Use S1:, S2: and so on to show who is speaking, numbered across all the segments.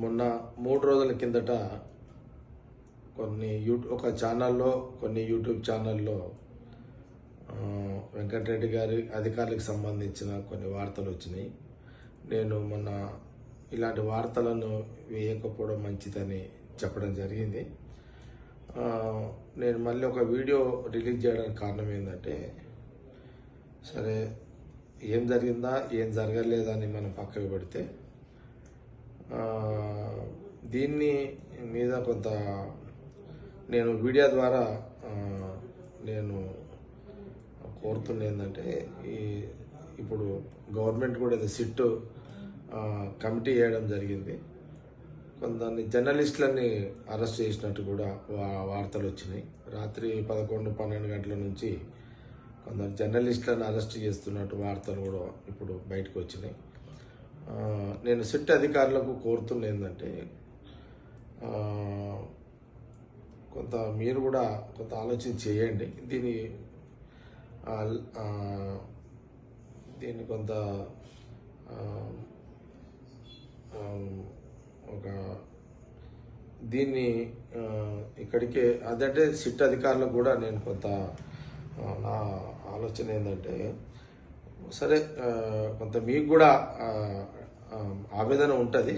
S1: మొన్న 3 రోజుల కిందట ఒక ఛానల్లో కొన్ని యూట్యూబ్ ఛానల్లో వెంకటరెడ్డి గారి అధికారులకు సంబంధించిన కొన్ని వార్తలు వచ్చినాయి. నేను మొన్న ఇలాంటి వార్తలను వేయకపోవడం మంచిదని చెప్పడం జరిగింది. నేను మళ్ళీ ఒక వీడియో రిలీజ్ చేయడానికి కారణం ఏంటంటే, సరే ఏం జరిగిందా ఏం జరగలేదని మనం పక్కకు పెడితే దీన్ని మీద కొంత నేను మీడియా ద్వారా నేను కోరుతున్నా ఏంటంటే, ఇప్పుడు గవర్నమెంట్ కూడా ఏదో సిట్ కమిటీ వేయడం జరిగింది. కొంతమంది జర్నలిస్టులని అరెస్ట్ చేసినట్టు కూడా వార్తలు వచ్చినాయి. రాత్రి 11-12 గంటల నుంచి కొందరు జర్నలిస్టులను అరెస్ట్ చేస్తున్నట్టు వార్తలు కూడా ఇప్పుడు బయటకు వచ్చినాయి. నేను సిట్ అధికారులకు కోరుతున్న ఏంటంటే, కొంత మీరు కూడా కొంత ఆలోచన చేయండి. దీన్ని కొంత దీన్ని ఇక్కడికే అదంటే సిట్ అధికారులకు కూడా నేను కొంత నా ఆలోచన ఏంటంటే, సరే కొంత మీకు కూడా ఆవేదన ఉంటుంది,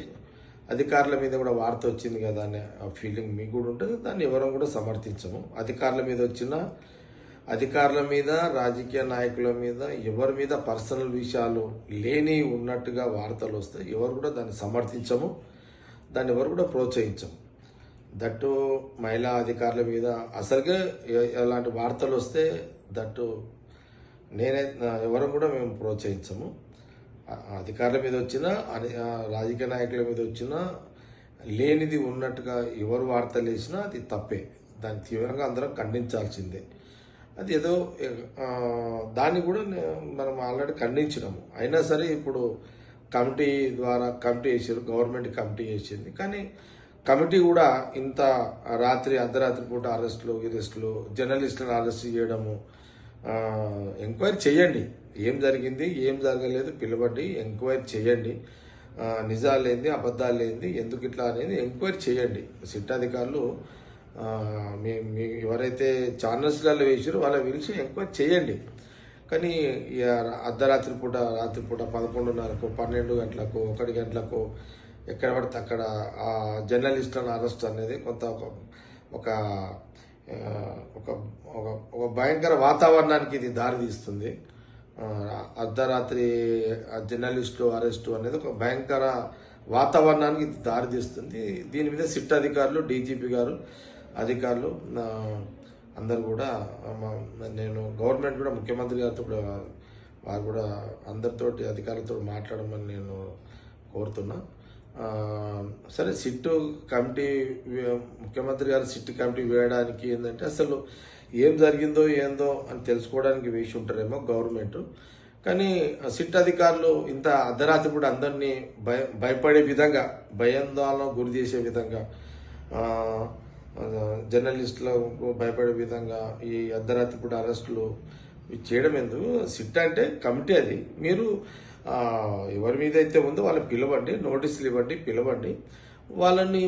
S1: అధికారుల మీద కూడా వార్త వచ్చింది కదా అనే ఫీలింగ్ మీకు కూడా ఉంటుంది. దాన్ని ఎవరం కూడా సమర్థించము. అధికారుల మీద రాజకీయ నాయకుల మీద ఎవరి మీద పర్సనల్ విషయాలు లేని ఉన్నట్టుగా వార్తలు వస్తాయి. ఎవరు కూడా దాన్ని సమర్థించము, దాన్ని ఎవరు కూడా ప్రోత్సహించము. దట్టు మహిళా అధికారుల మీద అసలుగా ఎలాంటి వార్తలు వస్తే దట్టు ఎవరు కూడా మేము ప్రోత్సహించము. అధికారుల మీద వచ్చినా రాజకీయ నాయకుల మీద వచ్చినా లేనిది ఉన్నట్టుగా ఎవరు వార్తలు వేసినా అది తప్పే. దాన్ని తీవ్రంగా అందరం ఖండించాల్సిందే. అది ఏదో దాన్ని కూడా మనం ఆల్రెడీ ఖండించినాము. అయినా సరే ఇప్పుడు కమిటీ ద్వారా కమిటీ వేసారు, గవర్నమెంట్ కమిటీ వేసింది. కానీ కమిటీ కూడా ఇంత అర్ధరాత్రి పూట అరెస్టులు జర్నలిస్టులను అరెస్ట్ చేయడము, ఎంక్వైరీ చేయండి. ఏం జరిగింది ఏం జరగలేదు పిలవండి, ఎంక్వైరీ చేయండి. నిజాలు ఏంది అబద్ధాలు ఏంది ఎందుకు ఇట్లా అనేది ఎంక్వైరీ చేయండి. సిట్ అధికారులు మీ ఎవరైతే ఛానల్స్లలో వేసారో వాళ్ళ పిలిచి ఎంక్వైరీ చేయండి. కానీ రాత్రి పూట 11:30కు 12 గంటలకు 1 గంటలకు ఎక్కడ పడితే అక్కడ ఆ జర్నలిస్టులను అరెస్ట్ అనేది కొంత ఒక భయంకర వాతావరణానికి ఇది దారితీస్తుంది. అర్ధరాత్రి జర్నలిస్టులు అరెస్టు అనేది ఒక భయంకర వాతావరణానికి ఇది దారితీస్తుంది. దీని మీద సిట్ అధికారులు, డీజీపీ గారు అధికారులు అందరు కూడా నేను గవర్నమెంట్ కూడా ముఖ్యమంత్రి గారితో కూడా వారు కూడా అందరితోటి అధికారులతో మాట్లాడమని నేను కోరుతున్నా. సరే సిట్ కమిటీ ముఖ్యమంత్రి గారు సిట్ కమిటీ వేయడానికి ఏంటంటే, అసలు ఏం జరిగిందో ఏందో అని తెలుసుకోవడానికి వేసి ఉంటారేమో గవర్నమెంట్. కానీ సిట్ అధికారులు ఇంత అర్ధరాత్రి కూడా అందరినీ భయపడే విధంగా భయాందోళన గురి చేసే విధంగా జర్నలిస్టులకు భయపడే విధంగా ఈ అర్ధరాత్రి కూడా అరెస్టులు చేయడం ఎందుకు? సిట్ అంటే కమిటీ, అది మీరు ఎవరి మీద అయితే ఉందో వాళ్ళని పిలవండి, నోటీసులు ఇవ్వండి, పిలవండి. వాళ్ళని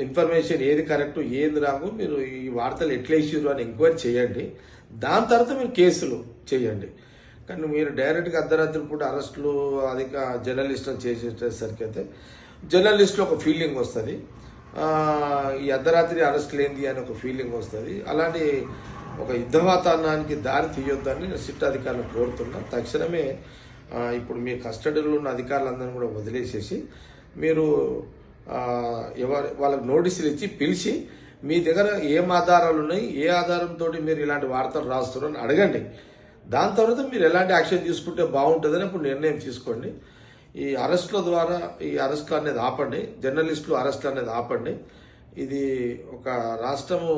S1: ఇన్ఫర్మేషన్ ఏది కరెక్ట్ ఏది రాకు మీరు ఈ వార్తలు ఎట్లా ఇచ్చారు అని ఎంక్వైరీ చేయండి. దాని తర్వాత మీరు కేసులు చేయండి. కానీ మీరు డైరెక్ట్గా అర్ధరాత్రి పూట అరెస్టులు జర్నలిస్టులు చేసేసరికి అయితే జర్నలిస్టులు ఒక ఫీలింగ్ వస్తుంది, ఈ అర్ధరాత్రి అరెస్టులు ఏంది అని ఒక ఫీలింగ్ వస్తుంది. అలాంటి ఒక యుద్ధ వాతావరణానికి దారి తీయొద్దని సిట్ అధికారులను కోరుతున్నా. తక్షణమే ఇప్పుడు మీ కస్టడీలో ఉన్న అధికారులందరినీ కూడా వదిలేసేసి మీరు వాళ్ళకి నోటీసులు ఇచ్చి పిలిచి మీ దగ్గర ఏం ఆధారాలు ఉన్నాయి, ఏ ఆధారంతో మీరు ఇలాంటి వార్తలు రాస్తున్నారు అని అడగండి. దాని తర్వాత మీరు ఎలాంటి యాక్షన్ తీసుకుంటే బాగుంటుందని ఇప్పుడు నిర్ణయం తీసుకోండి. ఈ అరెస్టుల ద్వారా ఈ అరెస్టులు అనేది ఆపండి, జర్నలిస్టులు అరెస్టులు అనేది ఆపండి. ఇది ఒక రాష్ట్రము,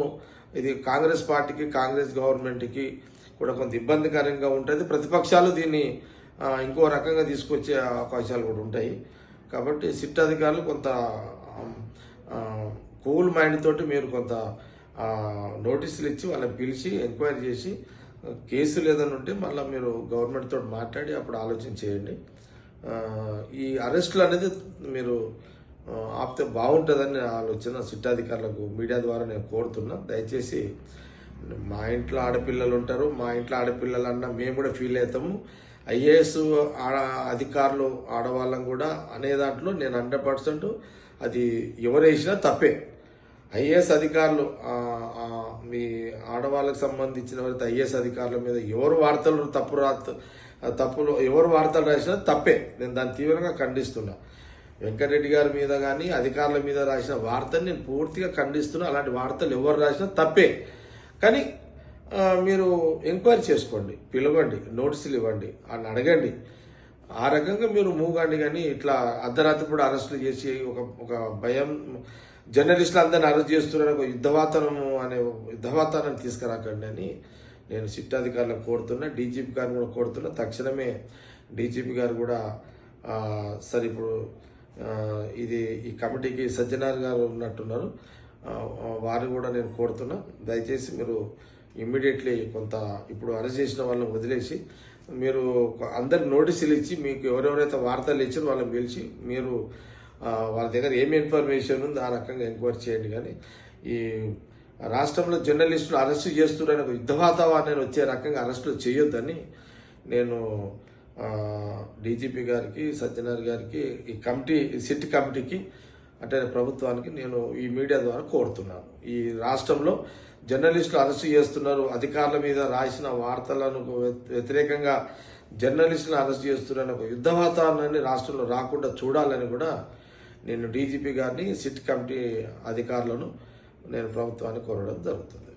S1: ఇది కాంగ్రెస్ పార్టీకి కాంగ్రెస్ గవర్నమెంట్కి కూడా కొంత ఇబ్బందికరంగా ఉంటుంది. ప్రతిపక్షాలు దీన్ని ఇంకో రకంగా తీసుకొచ్చే అవకాశాలు కూడా ఉంటాయి. కాబట్టి సిట్ అధికారులు కొంత కూల్ మైండ్ తోటి మీరు కొంత నోటీసులు ఇచ్చి వాళ్ళని పిలిచి ఎంక్వైరీ చేసి కేసులు ఏదైనా ఉంటే మళ్ళీ మీరు గవర్నమెంట్ తోటి మాట్లాడి అప్పుడు ఆలోచన చేయండి. ఈ అరెస్టులు అనేది మీరు ఆపితే బాగుంటుందని నా ఆలోచన. సిట్టాధికారులకు మీడియా ద్వారా నేను కోరుతున్నా, దయచేసి మా ఇంట్లో ఆడపిల్లలు ఉంటారు, మా ఇంట్లో ఆడపిల్లలన్నా మేము కూడా ఫీల్ అవుతాము. ఐఏఎస్ అధికారులు ఆడవాళ్ళం కూడా అనే దాంట్లో నేను 100% అది ఎవరు వేసినా తప్పే. ఐఏఎస్ అధికారులు మీ ఆడవాళ్ళకు సంబంధించిన వారితో ఐఏఎస్ అధికారుల మీద ఎవరు వార్తలు తప్పులు ఎవరు వార్తలు రాసినా తప్పే. నేను దాన్ని తీవ్రంగా ఖండిస్తున్నా. వెంకటరెడ్డి గారి మీద కానీ అధికారుల మీద రాసిన వార్తని నేను పూర్తిగా ఖండిస్తున్నా. అలాంటి వార్తలు ఎవరు రాసినా తప్పే. కానీ మీరు ఎంక్వైరీ చేసుకోండి, పిలవండి, నోటీసులు ఇవ్వండి, అని అడగండి. ఆ రకంగా మీరు మూగండి. కానీ ఇట్లా అర్ధరాత్రి కూడా అరెస్టులు చేసి ఒక భయం, జర్నలిస్టులు అందరిని అరెస్ట్ చేస్తున్నారని ఒక యుద్ధవాతాన్ని తీసుకురాకండి అని నేను సిట్టాధికారులకు కోరుతున్నా. డీజీపీ గారిని కూడా కోరుతున్నా. తక్షణమే డీజీపీ గారు కూడా సరే ఇప్పుడు ఈ కమిటీకి సజ్జనార్ గారు ఉన్నట్టున్నారు, వారిని కూడా నేను కోరుతున్నా. దయచేసి మీరు ఇమ్మీడియట్లీ కొంత ఇప్పుడు అరెస్ట్ చేసిన వాళ్ళని వదిలేసి మీరు అందరికి నోటీసులు ఇచ్చి మీకు ఎవరెవరైతే వార్తలు ఇచ్చారో వాళ్ళని పిలిచి మీరు వాళ్ళ దగ్గర ఏమి ఇన్ఫర్మేషన్ ఉందో ఆ రకంగా ఎంక్వైరీ చేయండి. కానీ ఈ రాష్ట్రంలో జర్నలిస్టులు అరెస్టు చేస్తున్నారని ఒక యుద్ధ వాతావరణాన్ని వచ్చే రకంగా అరెస్టులు చేయొద్దని నేను డీజీపీ గారికి, సజ్జనార్ గారికి, ఈ సిట్ కమిటీకి అంటే ప్రభుత్వానికి నేను ఈ మీడియా ద్వారా కోరుతున్నాను. ఈ రాష్ట్రంలో జర్నలిస్టులు అరెస్టు చేస్తున్నారు, అధికారుల మీద రాసిన వార్తలను వ్యతిరేకంగా జర్నలిస్టులను అరెస్ట్ చేస్తున్నారని ఒక యుద్ధ వాతావరణాన్ని రాష్ట్రంలో రాకుండా చూడాలని కూడా నేను డీజీపీ గారిని, సిట్ కమిటీ అధికారులను నేను ప్రభుత్వాన్ని కోరడం జరుగుతుంది.